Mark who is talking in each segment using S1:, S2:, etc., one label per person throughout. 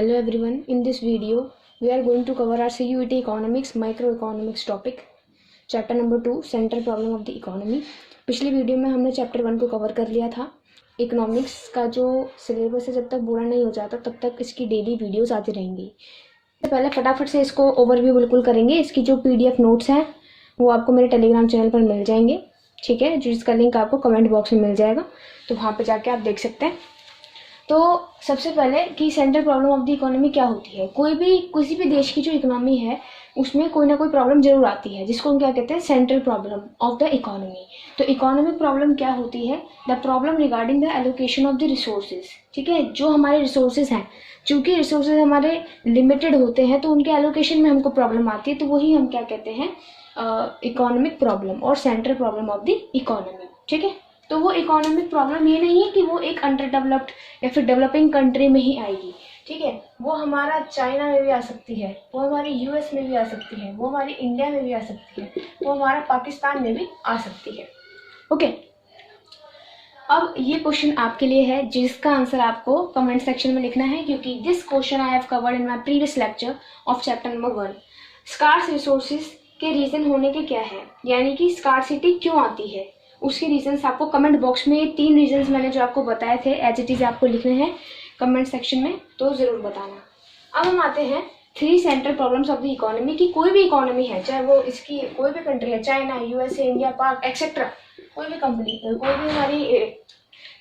S1: Hello everyone, in this video we are going to cover our CUET Economics Microeconomics topic, chapter number 2 Central Problem of the Economy। पिछली video में हमने chapter 1 को cover कर लिया था। Economics का जो सिलेबस है जब तक पूरा नहीं हो जाता तब तक इसकी डेली वीडियोस आती रहेंगी। तो पहले फटाफट से इसको ओवरव्यू बिल्कुल करेंगे। इसकी जो PDF नोट्स हैं वो आपको मेरे टेलीग्राम चैनल पर मिल जाएंगे, ठीक है, जिसका लिंक आपको कमेंट बॉक्स में मिल जाएगा, तो वहाँ पर जाके आप देख सकते हैं। तो सबसे पहले कि central problem of the economy क्या होती है। किसी भी देश की जो इकोनॉमी है उसमें कोई ना कोई प्रॉब्लम जरूर आती है, जिसको हम क्या कहते हैं, central problem of the economy. तो इकोनॉमिक प्रॉब्लम क्या होती है, the problem regarding the allocation of the resources, ठीक है। जो हमारे रिसोर्सेज हैं, चूंकि रिसोर्सेज हमारे लिमिटेड होते हैं तो उनके एलोकेशन में हमको प्रॉब्लम आती है, तो वही हम क्या कहते हैं, इकोनॉमिक प्रॉब्लम और central problem of the economy, ठीक है। तो वो इकोनॉमिक प्रॉब्लम ये नहीं है कि वो एक अंडर डेवलप्ड या फिर डेवलपिंग कंट्री में ही आएगी, ठीक है। वो हमारा चाइना में भी आ सकती है, वो हमारी US में भी आ सकती है, वो हमारी इंडिया में भी आ सकती है, वो हमारा पाकिस्तान में भी आ सकती है, ओके। अब ये क्वेश्चन आपके लिए है जिसका आंसर आपको कमेंट सेक्शन में लिखना है, क्योंकि this question I have covered in my previous lecture of chapter number 1। Scarce resources के रीजन होने के क्या है, यानी कि स्कार्सिटी क्यों आती है, उसके रीजंस आपको कमेंट बॉक्स में 3 रीजंस मैंने जो आपको बताए थे एज इट इज आपको लिखने हैं कमेंट सेक्शन में, तो जरूर बताना। अब हम आते हैं 3 central problems of the economy की। कोई भी इकोनॉमी है, चाहे वो इसकी कोई भी कंट्री है, चाइना, USA, इंडिया, पाक एक्सेट्रा, कोई भी कंपनी, कोई भी हमारी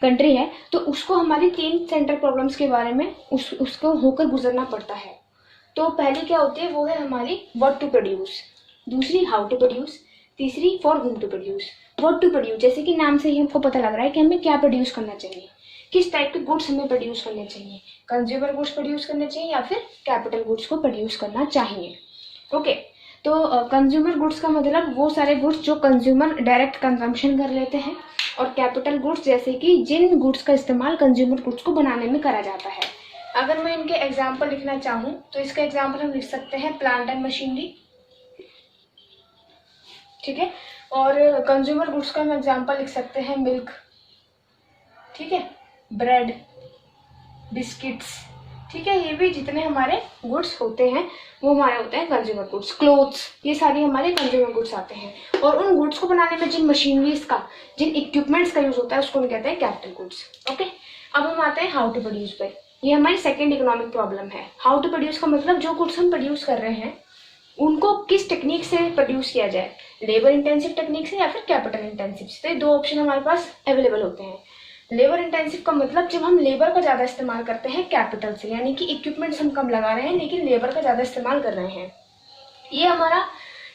S1: कंट्री है, तो उसको हमारी 3 सेंट्रल प्रॉब्लम्स के बारे में उसको होकर गुजरना पड़ता है। तो पहली क्या होती है, वो है हमारी व्हाट टू प्रोड्यूस, दूसरी हाउ टू प्रोड्यूस, तीसरी for whom to produce. What to produce, जैसे कि नाम से ही हमको पता लग रहा है कि हमें क्या प्रोड्यूस करना चाहिए, किस टाइप के गुड्स हमें प्रोड्यूस करने चाहिए, कंज्यूमर गुड्स प्रोड्यूस करने चाहिए या फिर कैपिटल गुड्स को प्रोड्यूस करना चाहिए, ओके। तो कंज्यूमर गुड्स का मतलब वो सारे गुड्स जो कंज्यूमर डायरेक्ट कंजम्पशन कर लेते हैं, और कैपिटल गुड्स जैसे कि जिन गुड्स का इस्तेमाल कंज्यूमर गुड्स को बनाने में करा जाता है। अगर मैं इनके एग्जाम्पल लिखना चाहूँ तो इसका एग्जाम्पल हम लिख सकते हैं प्लांट एंड मशीनरी, ठीक है। और कंज्यूमर गुड्स का हम एग्जांपल लिख सकते हैं मिल्क, ठीक है, ब्रेड, बिस्किट्स, ठीक है। ये भी जितने हमारे गुड्स होते हैं वो हमारे होते हैं कंज्यूमर गुड्स। क्लोथ्स, ये सारी हमारे कंज्यूमर गुड्स आते हैं। और उन गुड्स को बनाने में जिन मशीनरीज का, जिन इक्विपमेंट्स का यूज होता है उसको हम कहते हैं कैपिटल गुड्स, ओके। अब हम आते हैं हाउ टू प्रोड्यूस पे। ये हमारी सेकेंड इकोनॉमिक प्रॉब्लम है। हाउ टू प्रोड्यूस का मतलब जो गुड्स हम प्रोड्यूस कर रहे हैं उनको किस टेक्निक से प्रोड्यूस किया जाए, लेबर इंटेंसिव टेक्निक से या फिर कैपिटल इंटेंसिव से। 2 ऑप्शन हमारे पास अवेलेबल होते हैं। लेबर इंटेंसिव का मतलब जब हम लेबर का ज़्यादा इस्तेमाल करते हैं कैपिटल से, यानी कि इक्विपमेंट्स हम कम लगा रहे हैं लेकिन लेबर का ज़्यादा इस्तेमाल कर रहे हैं। ये हमारा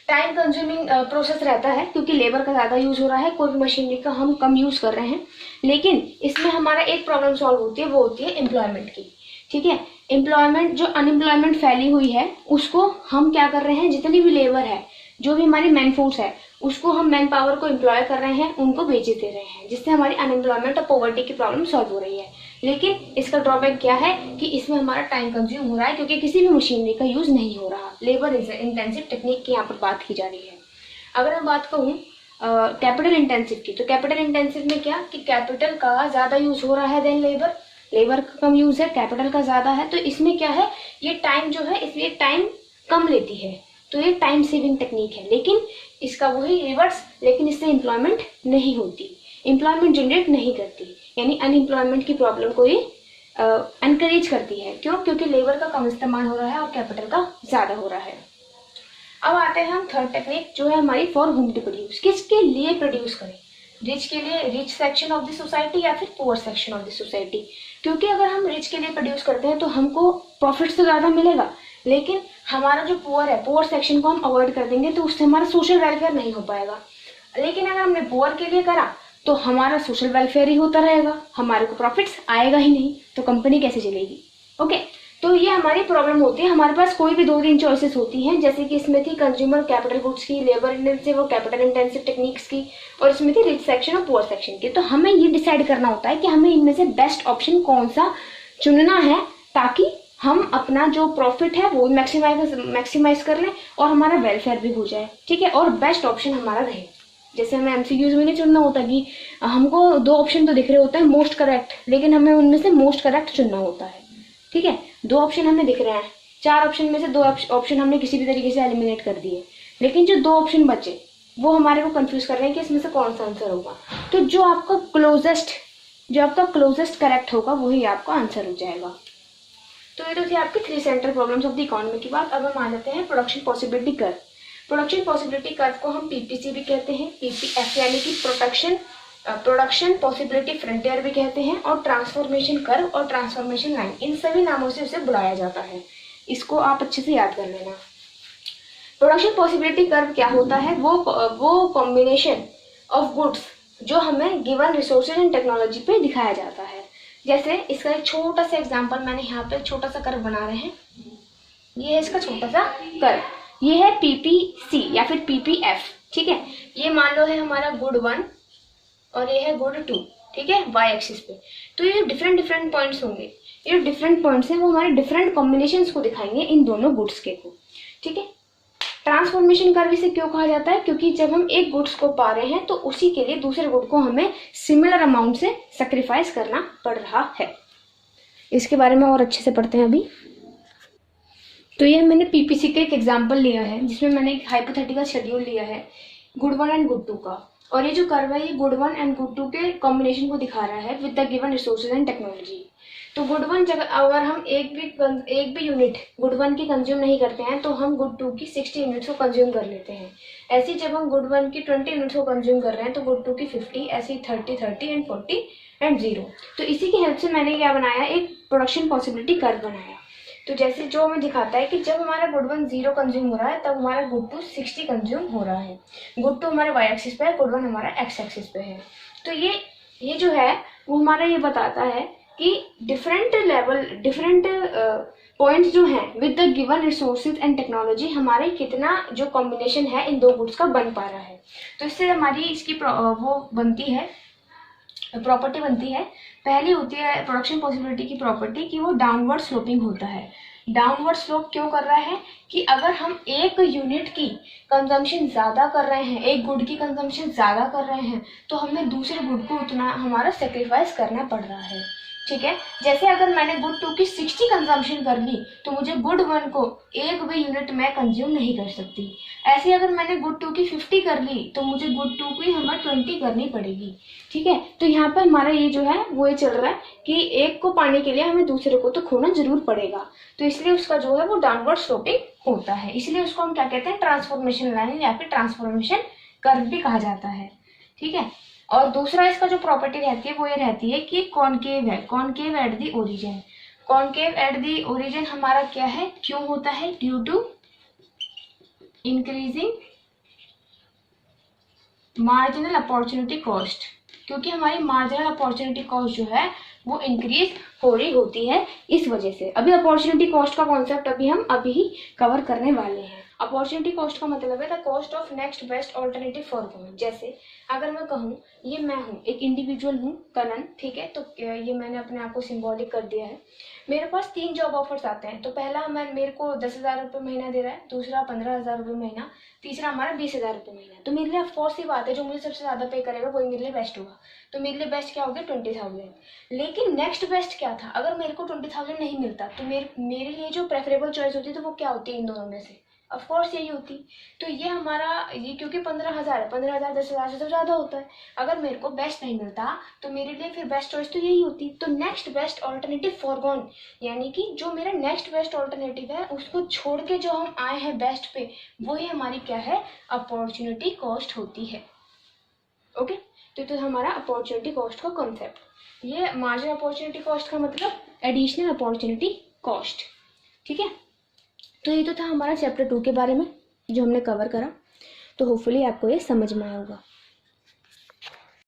S1: टाइम कंज्यूमिंग प्रोसेस रहता है, क्योंकि लेबर का ज़्यादा यूज़ हो रहा है, कोई भी मशीनरी का हम कम यूज़ कर रहे हैं। लेकिन इसमें हमारा एक प्रॉब्लम सॉल्व होती है, वो होती है एम्प्लॉयमेंट की, ठीक है। एम्प्लॉयमेंट, जो अनएम्प्लॉयमेंट फैली हुई है उसको हम क्या कर रहे हैं, जितनी भी लेबर है, जो भी हमारी मैन फोर्स है, उसको हम मैन पावर को एम्प्लॉय कर रहे हैं, उनको बेचे दे रहे हैं, जिससे हमारी अनएम्प्लॉयमेंट और पॉवर्टी की प्रॉब्लम सॉल्व हो रही है। लेकिन इसका ड्रॉबैक क्या है कि इसमें हमारा टाइम कंज्यूम हो रहा है, क्योंकि किसी भी मशीनरी का यूज नहीं हो रहा। लेबर इंटेंसिव टेक्निक की यहाँ पर बात की जा रही है। अगर मैं बात कहूँ कैपिटल इंटेंसिव की, तो कैपिटल इंटेंसिव में क्या कि कैपिटल का ज्यादा यूज हो रहा है देन लेबर, लेबर का कम यूज है, कैपिटल का ज्यादा है। तो इसमें क्या है, ये टाइम जो है, इसलिए टाइम कम लेती है, तो ये टाइम सेविंग टेक्निक है। लेकिन इसका वही रिवर्स, लेकिन इससे एम्प्लॉयमेंट नहीं होती, एम्प्लॉयमेंट जनरेट नहीं करती, यानी अनएम्प्लॉयमेंट की प्रॉब्लम को ये एनकरेज करती है। क्यों? क्योंकि लेबर का कम इस्तेमाल हो रहा है और कैपिटल का ज्यादा हो रहा है। अब आते हैं हम थर्ड टेक्निक, जो है हमारी फॉर हुम टू प्रोड्यूस, किसके लिए प्रोड्यूस करें, रिच के लिए, rich section of the society या फिर poor section of the society. क्योंकि अगर हम रिच के लिए प्रोड्यूस करते हैं तो हमको प्रॉफिट तो ज़्यादा मिलेगा, लेकिन हमारा जो पुअर है, पुअर सेक्शन को हम अवॉइड कर देंगे, तो उससे हमारा सोशल वेलफेयर नहीं हो पाएगा। लेकिन अगर हमने पुअर के लिए करा तो हमारा सोशल वेलफेयर ही होता रहेगा, हमारे को प्रॉफिट्स आएगा ही नहीं, तो कंपनी कैसे चलेगी, ओके। तो ये हमारी प्रॉब्लम होती है। हमारे पास कोई भी 2-3 चॉइसेस होती हैं, जैसे कि इसमें थी कंज्यूमर कैपिटल गुड्स की, लेबर इंटेंसिव और कैपिटल इंटेंसिव टेक्निक्स की, और इसमें थी रिच सेक्शन और पुअर सेक्शन की। तो हमें ये डिसाइड करना होता है कि हमें इनमें से बेस्ट ऑप्शन कौन सा चुनना है, ताकि हम अपना जो प्रॉफिट है वो मैक्सिमाइज कर लें और हमारा वेलफेयर भी हो जाए, ठीक है, और बेस्ट ऑप्शन हमारा रहे। जैसे हमें MCQs में नहीं चुनना होता कि हमको 2 ऑप्शन तो दिख रहे होते हैं मोस्ट करेक्ट, लेकिन हमें उनमें से मोस्ट करेक्ट चुनना होता है, ठीक है। 2 ऑप्शन हमें दिख रहे हैं, 4 ऑप्शन में से 2 ऑप्शन हमने किसी भी तरीके से एलिमिनेट कर दिए, लेकिन जो 2 ऑप्शन बचे वो हमारे को कंफ्यूज कर रहे हैं कि इसमें से कौन सा आंसर होगा। तो जो आपका क्लोजेस्ट करेक्ट होगा वही आपका आंसर हो जाएगा। तो ये तो थी आपकी 3 central problems of the economy की बात। अब हम आ जाते हैं production possibility curve. Production possibility curve को हम पीपीसी भी कहते हैं, पीपीएफ यानी कि प्रोडक्शन पॉसिबिलिटी फ्रंटियर भी कहते हैं, और ट्रांसफॉर्मेशन कर्व और ट्रांसफॉर्मेशन लाइन, इन सभी नामों से उसे बुलाया जाता है। इसको आप अच्छे से याद कर लेना। प्रोडक्शन पॉसिबिलिटी कर्व क्या होता है? वो कॉम्बिनेशन ऑफ गुड्स जो हमें गिवन रिसोर्सेज एंड टेक्नोलॉजी पे दिखाया जाता है। जैसे इसका एक छोटा सा एग्जांपल मैंने यहाँ पे छोटा सा कर्व बना रहे हैं, ये है इसका छोटा सा कर्व, ये है पीपीसी या फिर पीपीएफ, ठीक है। ये मान लो है हमारा गुड 1 और ये है गुड 2, ठीक है, वाई एक्सिस पे। तो ये डिफरेंट पॉइंट्स होंगे, ये डिफरेंट पॉइंट्स हैं वो हमारे डिफरेंट कॉम्बिनेशंस को दिखाएंगे इन दोनों गुड्स के को, ठीक है। ट्रांसफॉर्मेशन कर्व इसे क्यों कहा जाता है? क्योंकि जब हम एक गुड्स को पा रहे हैं तो उसी के लिए दूसरे गुड को हमें सिमिलर अमाउंट से सेक्रीफाइस करना पड़ रहा है। इसके बारे में और अच्छे से पढ़ते हैं अभी। तो ये मैंने पीपीसी का एक एग्जांपल लिया है जिसमें मैंने एक हाइपोथेटिकल शेड्यूल लिया है गुड 1 एंड गुड 2 का, और ये जो कर्व है ये गुड 1 एंड गुड 2 के कॉम्बिनेशन को दिखा रहा है with the given resources and technology. तो गुड 1 जगह अगर हम एक भी यूनिट गुड 1 की कंज्यूम नहीं करते हैं तो हम गुड 2 की 60 यूनिट्स को कंज्यूम कर लेते हैं। ऐसे ही जब हम गुड 1 की 20 यूनिट्स को कंज्यूम कर रहे हैं तो गुड 2 की 50, ऐसे ही 30 एंड 40 एंड 0। तो इसी की हेल्प से मैंने क्या बनाया, एक प्रोडक्शन पॉसिबिलिटी कर्व बनाया। तो जैसे जो हमें दिखाता है कि जब हमारा गुड 1 0 कंज्यूम हो रहा है तब हमारा गुड 2 60 कंज्यूम हो रहा है। गुड 2 हमारे वाई एक्सिस पे है, गुड 1 हमारा एक्स एक्सिस पे है। तो ये जो है वो हमारा ये बताता है कि डिफरेंट पॉइंट्स जो हैं with the given resources and technology हमारे कितना जो कॉम्बिनेशन है इन 2 गुड्स का बन पा रहा है। तो इससे हमारी इसकी प्रॉपर्टी बनती है। पहली होती है प्रोडक्शन पॉसिबिलिटी की प्रॉपर्टी कि वो डाउनवर्ड स्लोपिंग होता है। डाउनवर्ड स्लोप क्यों कर रहा है कि अगर हम एक यूनिट की कंजम्पशन ज़्यादा कर रहे हैं, एक गुड की कंजम्पशन ज़्यादा कर रहे हैं, तो हमें दूसरे गुड को उतना हमारा सेक्रीफाइस करना पड़ रहा है, ठीक है। जैसे अगर मैंने गुड 2 की 60 कंजम्पशन कर ली तो मुझे गुड 1 को एक भी यूनिट में कंज्यूम नहीं कर सकती। ऐसे अगर मैंने गुड 2 की 50 कर ली तो मुझे गुड 2 की हमें 20 करनी पड़ेगी, ठीक है। तो यहाँ पर हमारा ये जो है वो ये चल रहा है कि एक को पाने के लिए हमें दूसरे को तो खोना जरूर पड़ेगा। तो इसलिए उसका जो है वो डाउनवर्ड स्लोपिंग होता है, इसलिए उसको हम क्या कहते हैं, ट्रांसफॉर्मेशन लाइन या फिर ट्रांसफॉर्मेशन कर्व भी कहा जाता है, ठीक है। और दूसरा इसका जो प्रॉपर्टी रहती है वो ये रहती है कि कॉनकेव है, concave at the origin. Concave at the origin हमारा क्या है, क्यों होता है, due to increasing marginal opportunity cost, क्योंकि हमारी मार्जिनल अपॉर्चुनिटी कॉस्ट जो है वो इंक्रीज हो रही होती है इस वजह से। अभी अपॉर्चुनिटी कॉस्ट का कॉन्सेप्ट हम अभी ही कवर करने वाले हैं। अपॉर्चुनिटी कॉस्ट का मतलब है the cost of next best alternative for one. जैसे अगर मैं कहूँ ये मैं हूँ, एक इंडिविजुअल हूँ कनन, ठीक है, तो ये मैंने अपने आप को सिंबॉलिक कर दिया है। मेरे पास 3 जॉब ऑफर्स आते हैं, तो पहला मेरे को 10,000 रुपये महीना दे रहा है, दूसरा 15,000 रुपये महीना, तीसरा हमारा 20,000 रुपये महीना। तो मेरे लिए ऑफकोर्स ही बात है जो मुझे सबसे ज़्यादा पे करेगा वही मेरे लिए बेस्ट होगा। तो मेरे लिए बेस्ट क्या हो गया, 20,000। लेकिन नेक्स्ट बेस्ट क्या था, अगर मेरे को 20,000 नहीं मिलता तो मेरे लिए जो प्रेफरेबल चॉइस होती है तो वो क्या होती है, इन दोनों में से ऑफकोर्स यही होती। तो ये हमारा क्योंकि 15,000 है, 15,000 10,000 से तो ज़्यादा होता है। अगर मेरे को बेस्ट नहीं मिलता तो मेरे लिए फिर बेस्ट चॉइस तो यही होती। तो नेक्स्ट बेस्ट ऑल्टरनेटिव फॉरगॉन, यानी कि जो मेरा नेक्स्ट बेस्ट ऑल्टरनेटिव है उसको छोड़ के जो हम आए हैं बेस्ट पे, वही हमारी क्या है, अपॉर्चुनिटी कॉस्ट होती है। ओके, तो हमारा अपॉर्चुनिटी कॉस्ट का कॉन्सेप्ट। ये मार्जिनल अपॉर्चुनिटी कॉस्ट का मतलब एडिशनल अपॉर्चुनिटी कॉस्ट, ठीक है। तो ये तो था हमारा चैप्टर 2 के बारे में जो हमने कवर करा। तो होपफुली आपको ये समझ में आया होगा।